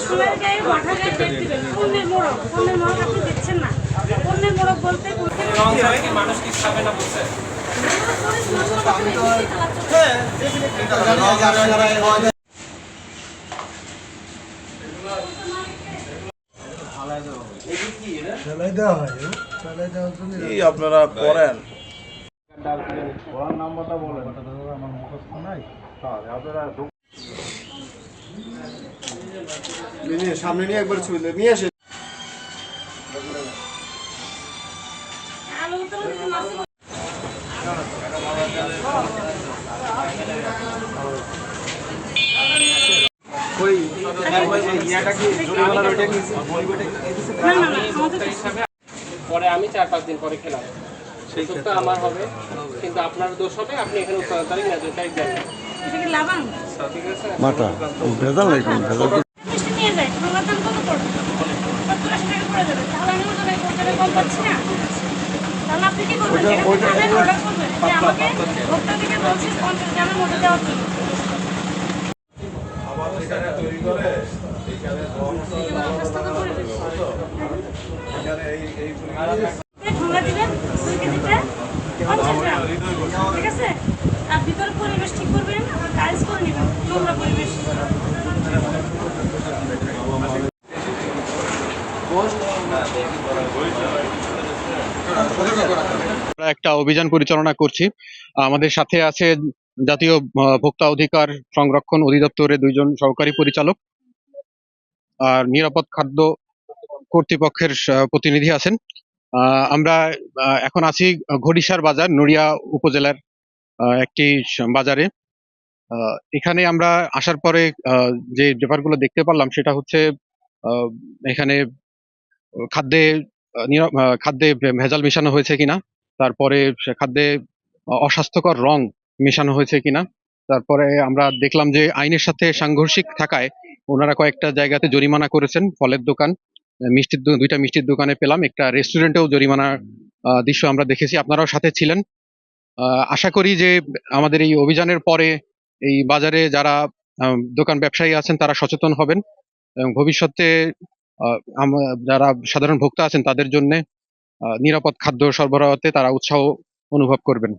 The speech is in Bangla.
সোনার গায়ে মাথা গায়ে বেড দিবেন পণ্যের মোড়ক আপনি দিচ্ছেন না। পণ্যের মোড়ক বলতে মানুষ কি খাবে না বলছে? আপনারা করেন নাম্বারটা বলেন, আমার মুখস্থ নাই। সামনে নিয়ে একবার ছবি নিয়ে আসে। পরে আমি 4-5 দিন পরে খেলাম, সেই দোষটা আমার হবে, কিন্তু আপনার দোষ হবে। আপনি এখানে 14 তারিখ না 2 তারিখ দেন। এটা কি লাভান ঠিক আছে? মাটা ভেজাল নাই, কোন ভেজাল মিষ্টি নিয়ে যায় সোনার দাম কত পড়বে? 70-80 টাকা পড়ে যাবে। তাহলে আমি তো টাকা কম পাচ্ছি না। তাহলে আপনি কি করবেন? অর্ডার করবেন যে আমাকে ভোক্তা থেকে বলছি 50 গ্রামের মধ্যে দেওয়ার জন্য। তৈরি করে ব্যবস্থা তো করে দেবো। ঠোঙা দিবেন 2 কেজিতে 50 গ্রাম, ঠিক আছে? আর ভিতরে পরিবেশ ঠিক করবেন, টাইলস করে নেবেন, নোংরা পরিবেশ। আমরা একটা অভিযান পরিচালনা করছি। আমাদের সাথে আছে জাতীয় ভোক্তা অধিকার সংরক্ষণ অধিদপ্তরের 2 জন সহকারী পরিচালক আর নিরাপদ খাদ্য কর্তৃপক্ষের প্রতিনিধি আছেন। আমরা এখন আছি ঘড়িসার বাজার, নড়িয়া উপজেলার একটি বাজারে। এখানে আমরা আসার পরে যে ব্যাপারগুলো দেখতে পারলাম সেটা হচ্ছে এখানে খাদ্যে খাদ্যে ভেজাল মেশানো হয়েছে কিনা, তারপরে খাদ্যে অস্বাস্থ্যকর রং মেশানো হয়েছে কিনা। তারপরে আমরা দেখলাম যে আইনের সাথে সাংঘর্ষিক থাকায় ওনারা কয়েকটা জায়গাতে জরিমানা করেছেন। ফলের দোকান, দুইটা মিষ্টির দোকানে পেলাম, একটা রেস্টুরেন্টেও জরিমানার দৃশ্য আমরা দেখেছি। আপনারাও সাথে ছিলেন। আশা করি যে আমাদের এই অভিযানের পরে এই বাজারে যারা দোকান ব্যবসায়ী আছেন তারা সচেতন হবেন এবং ভবিষ্যতে যারা সাধারণ ভোক্তা আছেন তাদের জন্য নিরাপদ খাদ্য সরবরাহতে তারা উৎসাহ অনুভব করবেন।